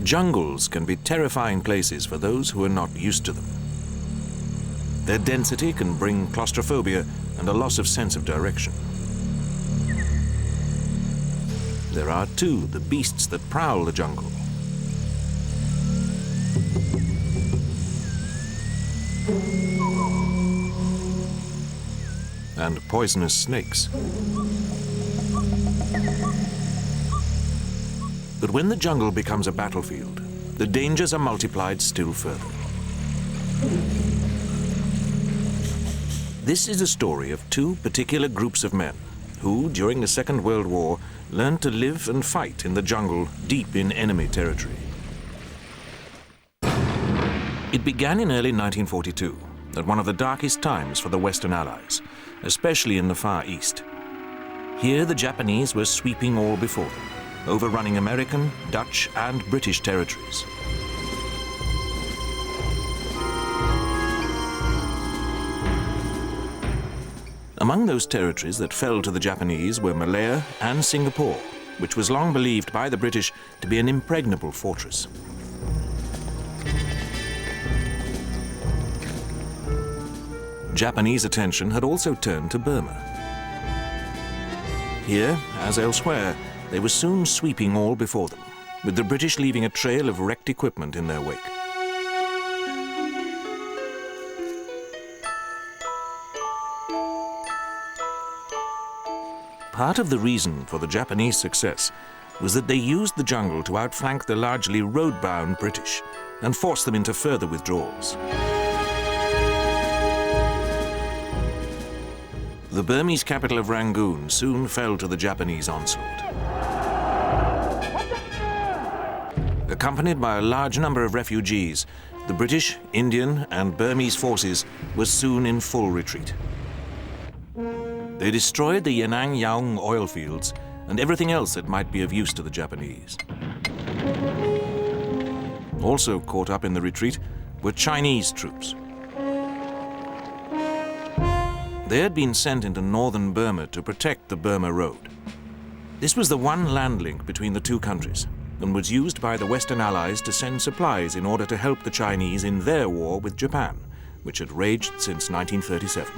Jungles can be terrifying places for those who are not used to them. Their density can bring claustrophobia and a loss of sense of direction. There are, too, the beasts that prowl the jungle. And poisonous snakes. But when the jungle becomes a battlefield, the dangers are multiplied still further. This is a story of two particular groups of men who, during the Second World War, learned to live and fight in the jungle deep in enemy territory. It began in early 1942, at one of the darkest times for the Western Allies, especially in the Far East. Here the Japanese were sweeping all before them, overrunning American, Dutch and British territories. Among those territories that fell to the Japanese were Malaya and Singapore, which was long believed by the British to be an impregnable fortress. Japanese attention had also turned to Burma. Here, as elsewhere, they were soon sweeping all before them, with the British leaving a trail of wrecked equipment in their wake. Part of the reason for the Japanese success was that they used the jungle to outflank the largely road-bound British and force them into further withdrawals. The Burmese capital of Rangoon soon fell to the Japanese onslaught. Accompanied by a large number of refugees, the British, Indian and Burmese forces were soon in full retreat. They destroyed the Yanang Yaung oil fields and everything else that might be of use to the Japanese. Also caught up in the retreat were Chinese troops. They had been sent into northern Burma to protect the Burma Road. This was the one land link between the two countries and was used by the Western Allies to send supplies in order to help the Chinese in their war with Japan, which had raged since 1937.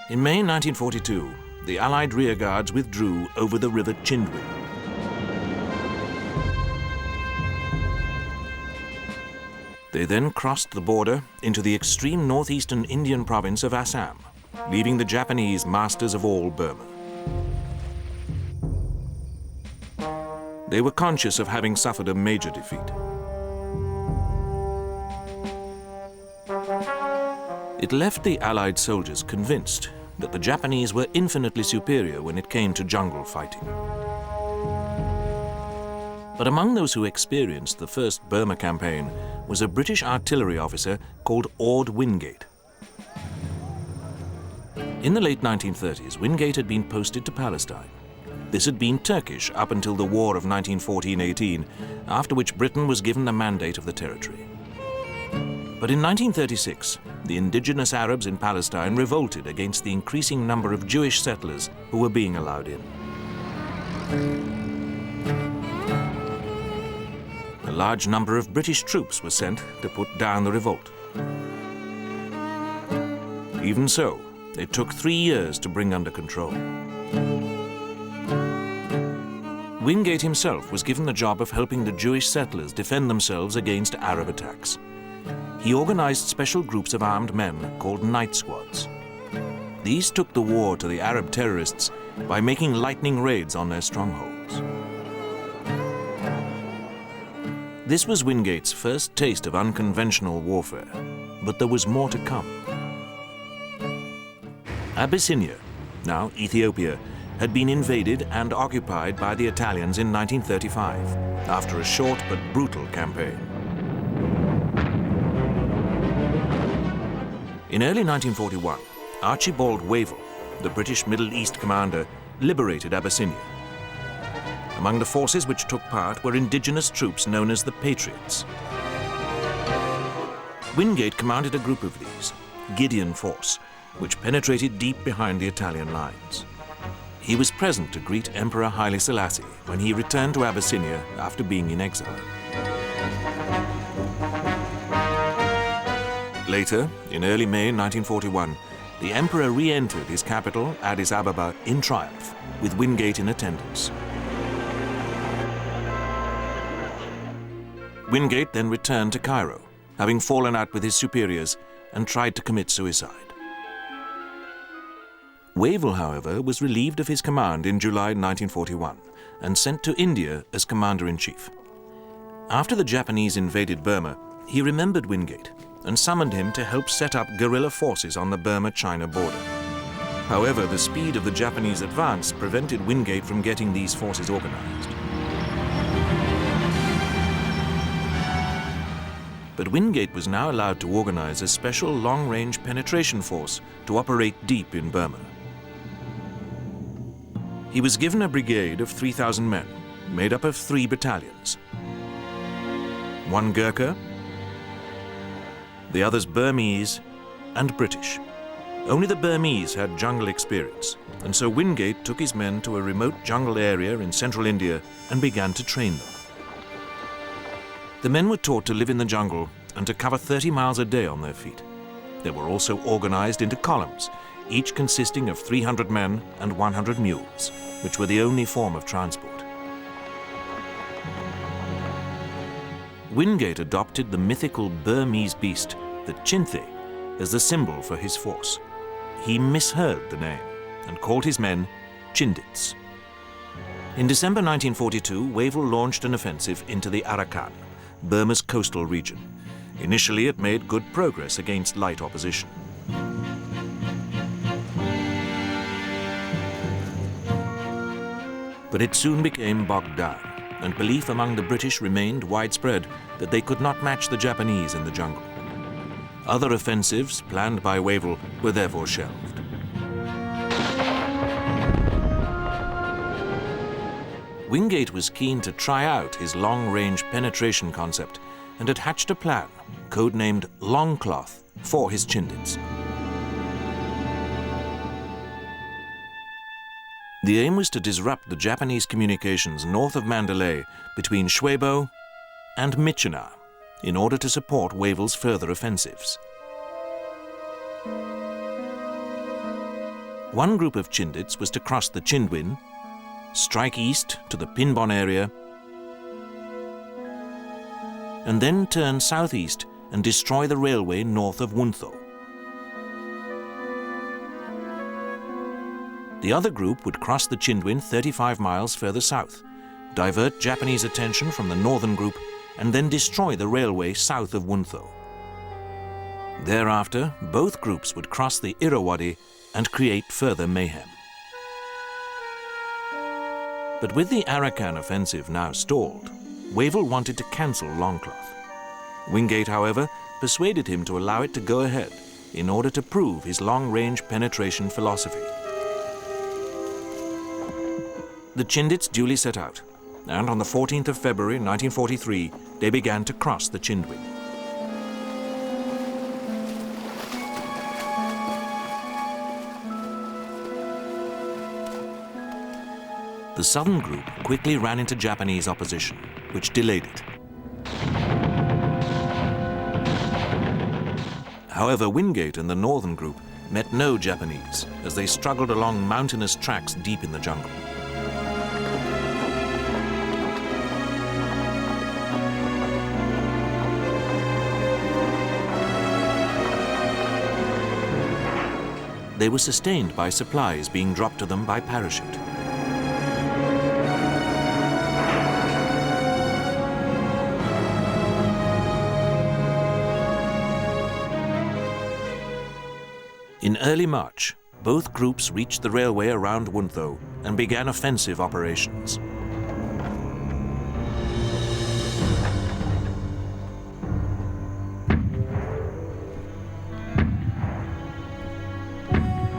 In May 1942, the Allied rearguards withdrew over the river Chindwin. They then crossed the border into the extreme northeastern Indian province of Assam, leaving the Japanese masters of all Burma. They were conscious of having suffered a major defeat. It left the Allied soldiers convinced that the Japanese were infinitely superior when it came to jungle fighting. But among those who experienced the first Burma campaign was a British artillery officer called Ord Wingate. In the late 1930s, Wingate had been posted to Palestine. This had been Turkish up until the War of 1914-18, after which Britain was given the mandate of the territory. But in 1936, the indigenous Arabs in Palestine revolted against the increasing number of Jewish settlers who were being allowed in. A large number of British troops were sent to put down the revolt. Even so, it took 3 years to bring under control. Wingate himself was given the job of helping the Jewish settlers defend themselves against Arab attacks. He organized special groups of armed men called night squads. These took the war to the Arab terrorists by making lightning raids on their strongholds. This was Wingate's first taste of unconventional warfare, but there was more to come. Abyssinia, now Ethiopia, had been invaded and occupied by the Italians in 1935, after a short but brutal campaign. In early 1941, Archibald Wavell, the British Middle East commander, liberated Abyssinia. Among the forces which took part were indigenous troops known as the Patriots. Wingate commanded a group of these, Gideon Force, which penetrated deep behind the Italian lines. He was present to greet Emperor Haile Selassie when he returned to Abyssinia after being in exile. Later, in early May 1941, the emperor re-entered his capital, Addis Ababa, in triumph, with Wingate in attendance. Wingate then returned to Cairo, having fallen out with his superiors, and tried to commit suicide. Wavell, however, was relieved of his command in July 1941 and sent to India as commander-in-chief. After the Japanese invaded Burma, he remembered Wingate and summoned him to help set up guerrilla forces on the Burma-China border. However, the speed of the Japanese advance prevented Wingate from getting these forces organized. But Wingate was now allowed to organize a special long-range penetration force to operate deep in Burma. He was given a brigade of 3,000 men, made up of 3 battalions. 1 Gurkha, the others Burmese and British. Only the Burmese had jungle experience, and so Wingate took his men to a remote jungle area in central India and began to train them. The men were taught to live in the jungle and to cover 30 miles a day on their feet. They were also organized into columns, each consisting of 300 men and 100 mules, which were the only form of transport. Wingate adopted the mythical Burmese beast, the Chinthe, as the symbol for his force. He misheard the name and called his men Chindits. In December 1942, Wavell launched an offensive into the Arakan, Burma's coastal region. Initially, it made good progress against light opposition. But it soon became bogged down, and belief among the British remained widespread that they could not match the Japanese in the jungle. Other offensives planned by Wavell were therefore shelved. Wingate was keen to try out his long-range penetration concept and had hatched a plan, codenamed Longcloth, for his Chindits. The aim was to disrupt the Japanese communications north of Mandalay between Shwebo and Myitkyina in order to support Wavell's further offensives. One group of Chindits was to cross the Chindwin, strike east to the Pinbon area, and then turn southeast and destroy the railway north of Wuntho. The other group would cross the Chindwin 35 miles further south, divert Japanese attention from the northern group, and then destroy the railway south of Wuntho. Thereafter, both groups would cross the Irrawaddy and create further mayhem. But with the Arakan offensive now stalled, Wavell wanted to cancel Longcloth. Wingate, however, persuaded him to allow it to go ahead in order to prove his long-range penetration philosophy. The Chindits duly set out, and on the 14th of February 1943, they began to cross the Chindwin. The southern group quickly ran into Japanese opposition, which delayed it. However, Wingate and the northern group met no Japanese as they struggled along mountainous tracks deep in the jungle. They were sustained by supplies being dropped to them by parachute. In early March, both groups reached the railway around Wuntho and began offensive operations.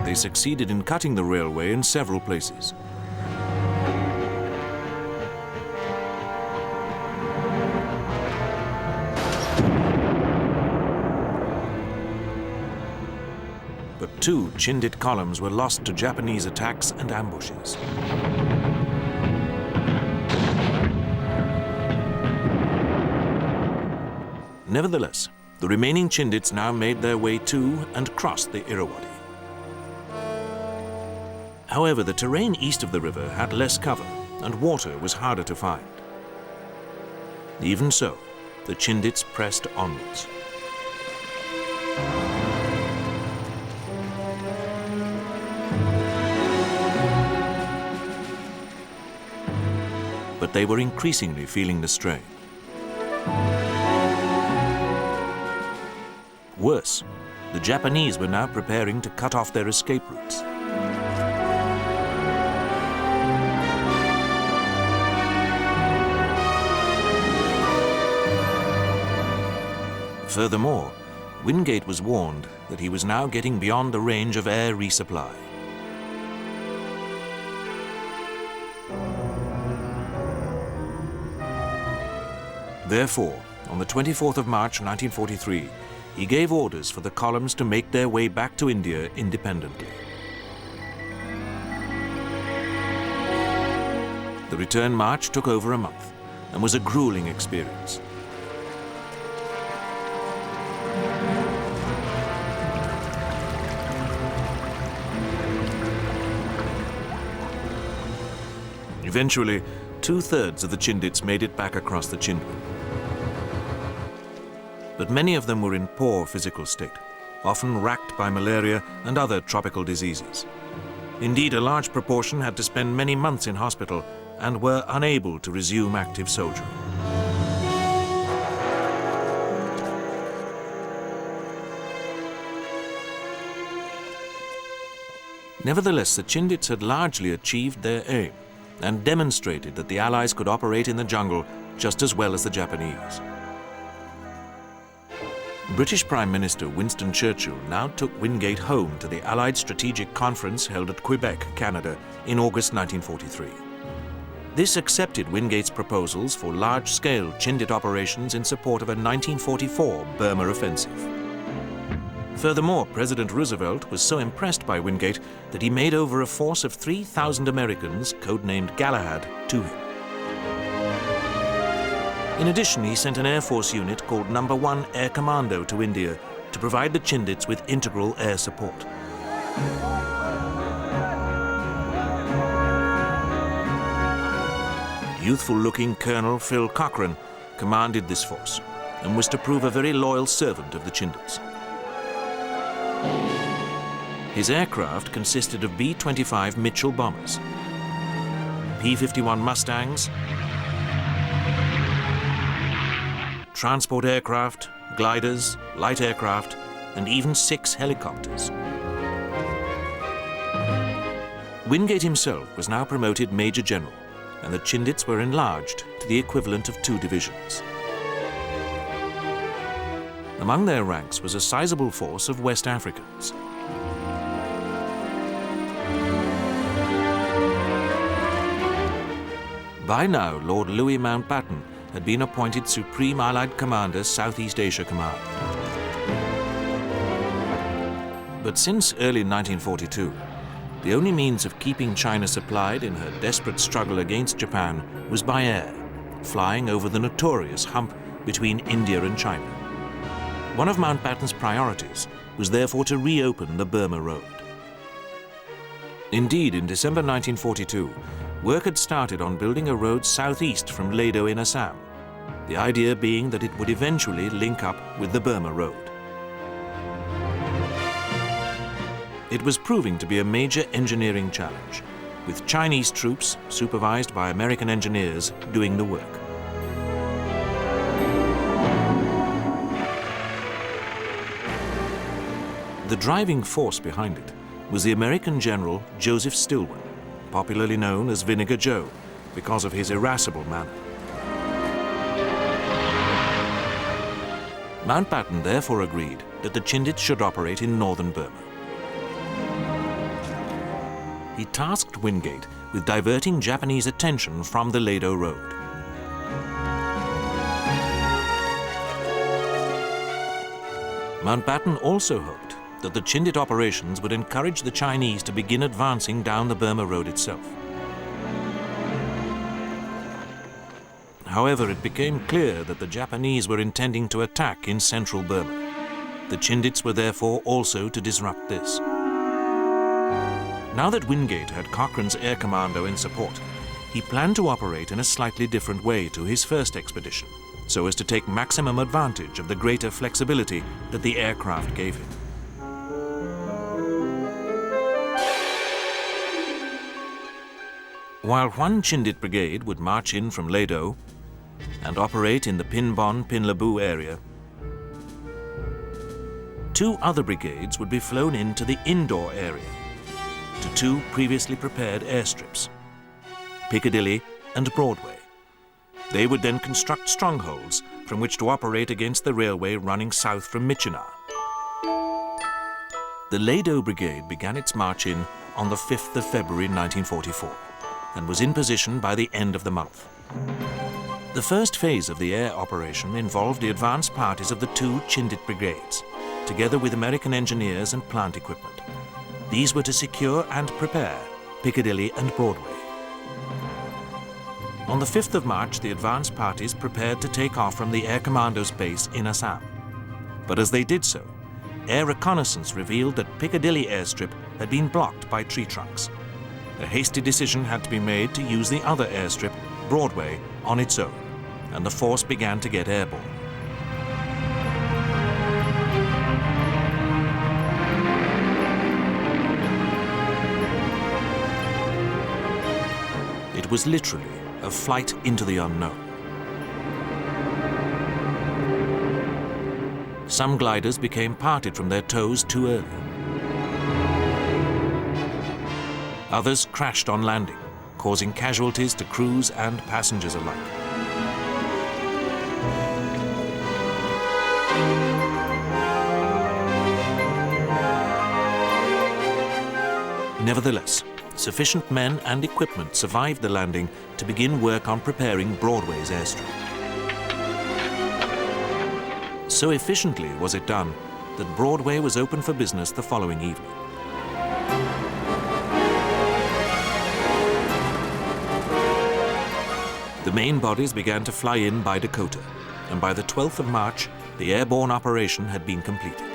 They succeeded in cutting the railway in several places. But 2 Chindit columns were lost to Japanese attacks and ambushes. Nevertheless, the remaining Chindits now made their way to and crossed the Irrawaddy. However, the terrain east of the river had less cover and water was harder to find. Even so, the Chindits pressed onwards. But they were increasingly feeling the strain. Worse, the Japanese were now preparing to cut off their escape routes. Furthermore, Wingate was warned that he was now getting beyond the range of air resupply. Therefore, on the 24th of March 1943, he gave orders for the columns to make their way back to India independently. The return march took over a month and was a grueling experience. Eventually, 2/3 of the Chindits made it back across the Chindwin. But many of them were in poor physical state, often racked by malaria and other tropical diseases. Indeed, a large proportion had to spend many months in hospital and were unable to resume active soldiering. Nevertheless, the Chindits had largely achieved their aim and demonstrated that the Allies could operate in the jungle just as well as the Japanese. British Prime Minister Winston Churchill now took Wingate home to the Allied Strategic Conference held at Quebec, Canada, in August 1943. This accepted Wingate's proposals for large-scale Chindit operations in support of a 1944 Burma offensive. Furthermore, President Roosevelt was so impressed by Wingate that he made over a force of 3,000 Americans, codenamed Galahad, to him. In addition, he sent an Air Force unit called No. 1 Air Commando to India to provide the Chindits with integral air support. Youthful-looking Colonel Phil Cochrane commanded this force and was to prove a very loyal servant of the Chindits. His aircraft consisted of B-25 Mitchell bombers, P-51 Mustangs, transport aircraft, gliders, light aircraft, and even 6 helicopters. Wingate himself was now promoted Major General, and the Chindits were enlarged to the equivalent of 2 divisions. Among their ranks was a sizable force of West Africans. By now, Lord Louis Mountbatten had been appointed Supreme Allied Commander, Southeast Asia Command. But since early 1942, the only means of keeping China supplied in her desperate struggle against Japan was by air, flying over the notorious hump between India and China. One of Mountbatten's priorities was therefore to reopen the Burma Road. Indeed, in December 1942, work had started on building a road southeast from Lado in Assam, the idea being that it would eventually link up with the Burma Road. It was proving to be a major engineering challenge, with Chinese troops, supervised by American engineers, doing the work. The driving force behind it was the American General Joseph Stilwell, popularly known as Vinegar Joe, because of his irascible manner. Mountbatten therefore agreed that the Chindits should operate in northern Burma. He tasked Wingate with diverting Japanese attention from the Lado Road. Mountbatten also hoped that the Chindit operations would encourage the Chinese to begin advancing down the Burma Road itself. However, it became clear that the Japanese were intending to attack in central Burma. The Chindits were therefore also to disrupt this. Now that Wingate had Cochrane's air commando in support, he planned to operate in a slightly different way to his first expedition, so as to take maximum advantage of the greater flexibility that the aircraft gave him. While one Chindit brigade would march in from Lado and operate in the Pinbon-Pinlabu area, two other brigades would be flown into the indoor area, to two previously prepared airstrips, Piccadilly and Broadway. They would then construct strongholds from which to operate against the railway running south from Myitkyina. The Lado Brigade began its march in on the 5th of February 1944 and was in position by the end of the month. The first phase of the air operation involved the advance parties of the two Chindit brigades, together with American engineers and plant equipment. These were to secure and prepare Piccadilly and Broadway. On the 5th of March, the advance parties prepared to take off from the Air Commando's base in Assam. But as they did so, air reconnaissance revealed that Piccadilly airstrip had been blocked by tree trunks. A hasty decision had to be made to use the other airstrip, Broadway, on its own, and the force began to get airborne. It was literally a flight into the unknown. Some gliders became parted from their tows too early. Others crashed on landing, causing casualties to crews and passengers alike. Nevertheless, sufficient men and equipment survived the landing to begin work on preparing Broadway's airstrip. So efficiently was it done that Broadway was open for business the following evening. The main bodies began to fly in by Dakota, and by the 12th of March, the airborne operation had been completed.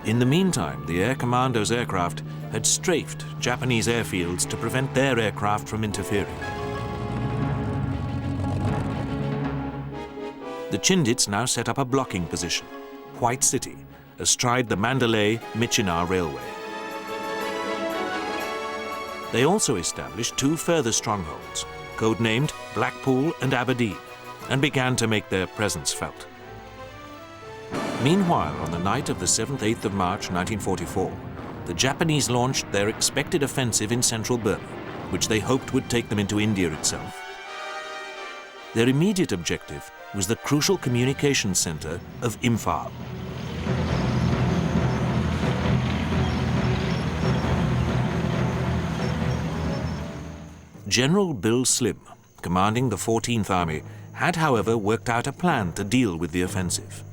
In the meantime, the Air Commando's aircraft had strafed Japanese airfields to prevent their aircraft from interfering. The Chindits now set up a blocking position, White City, astride the Mandalay-Myitkyina Railway. They also established two further strongholds, codenamed Blackpool and Aberdeen, and began to make their presence felt. Meanwhile, on the night of the 7th-8th of March 1944, the Japanese launched their expected offensive in central Burma, which they hoped would take them into India itself. Their immediate objective was the crucial communications center of Imphal. General Bill Slim, commanding the 14th Army, had, however, worked out a plan to deal with the offensive.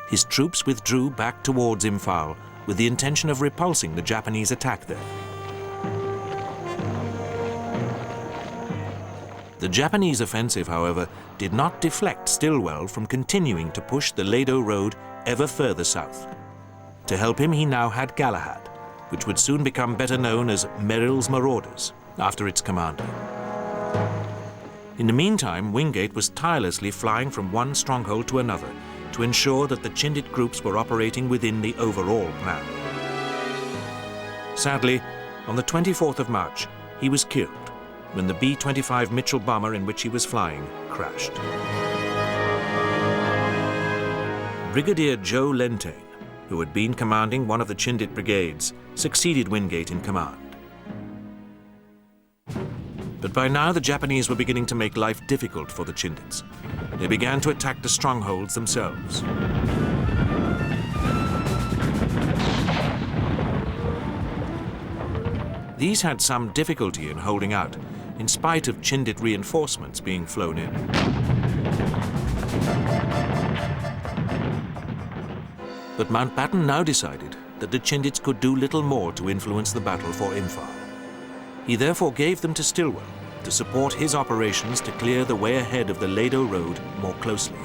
His troops withdrew back towards Imphal with the intention of repulsing the Japanese attack there. The Japanese offensive, however, did not deflect Stilwell from continuing to push the Lado Road ever further south. To help him, he now had Galahad, which would soon become better known as Merrill's Marauders, after its commander. In the meantime, Wingate was tirelessly flying from one stronghold to another to ensure that the Chindit groups were operating within the overall plan. Sadly, on the 24th of March, he was killed when the B-25 Mitchell bomber in which he was flying crashed. Brigadier Joe Lentane, who had been commanding one of the Chindit brigades, succeeded Wingate in command. But by now the Japanese were beginning to make life difficult for the Chindits. They began to attack the strongholds themselves. These had some difficulty in holding out, in spite of Chindit reinforcements being flown in. But Mountbatten now decided that the Chindits could do little more to influence the battle for Imphal. He therefore gave them to Stilwell to support his operations to clear the way ahead of the Lado Road more closely.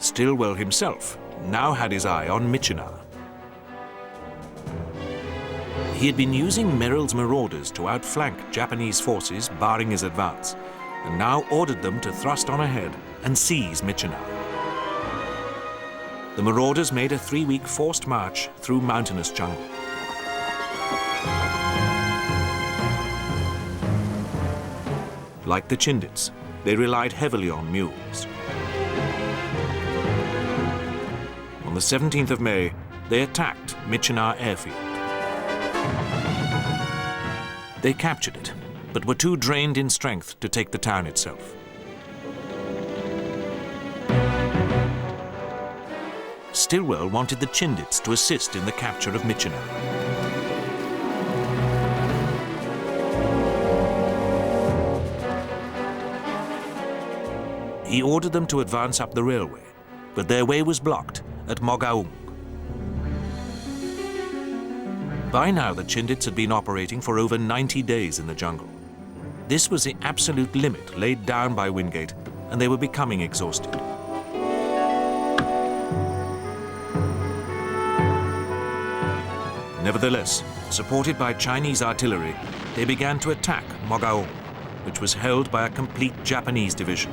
Stilwell himself now had his eye on Michenar. He had been using Merrill's Marauders to outflank Japanese forces barring his advance, and now ordered them to thrust on ahead and seize Michenar. The Marauders made a 3-week forced march through mountainous jungle. Like the Chindits, they relied heavily on mules. On the 17th of May, they attacked Michenar airfield. They captured it, but were too drained in strength to take the town itself. Stilwell wanted the Chindits to assist in the capture of Michenar. He ordered them to advance up the railway, but their way was blocked at Mogaung. By now, the Chindits had been operating for over 90 days in the jungle. This was the absolute limit laid down by Wingate, and they were becoming exhausted. Nevertheless, supported by Chinese artillery, they began to attack Mogaung, which was held by a complete Japanese division.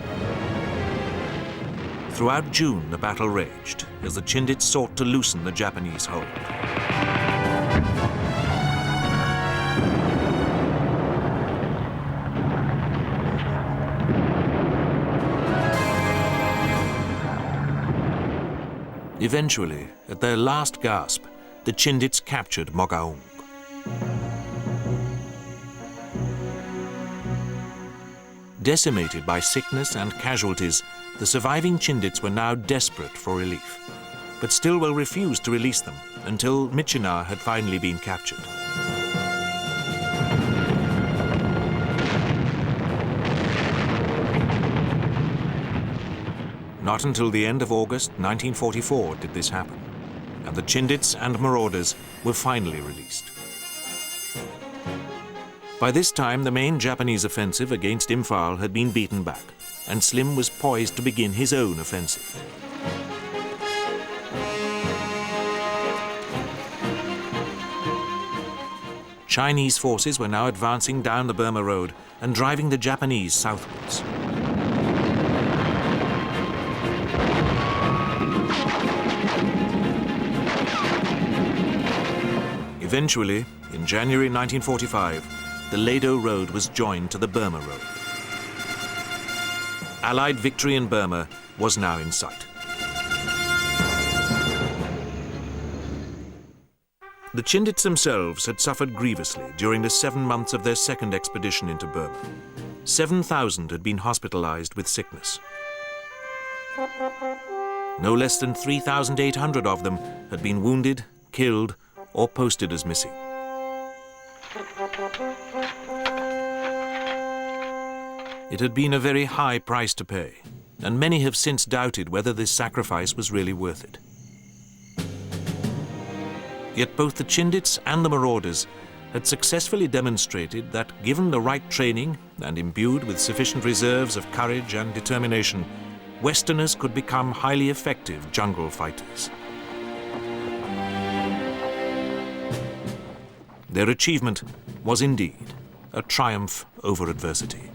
Throughout June, the battle raged as the Chindits sought to loosen the Japanese hold. Eventually, at their last gasp, the Chindits captured Mogaung. Decimated by sickness and casualties, the surviving Chindits were now desperate for relief. But Stilwell refused to release them until Michenar had finally been captured. Not until the end of August 1944 did this happen, and the Chindits and Marauders were finally released. By this time, the main Japanese offensive against Imphal had been beaten back, and Slim was poised to begin his own offensive. Chinese forces were now advancing down the Burma Road and driving the Japanese southwards. Eventually, in January 1945, the Lado Road was joined to the Burma Road. Allied victory in Burma was now in sight. The Chindits themselves had suffered grievously during the 7 months of their second expedition into Burma. 7,000 had been hospitalized with sickness. No less than 3,800 of them had been wounded, killed, or posted as missing. It had been a very high price to pay, and many have since doubted whether this sacrifice was really worth it. Yet both the Chindits and the Marauders had successfully demonstrated that, given the right training and imbued with sufficient reserves of courage and determination, Westerners could become highly effective jungle fighters. Their achievement was indeed a triumph over adversity.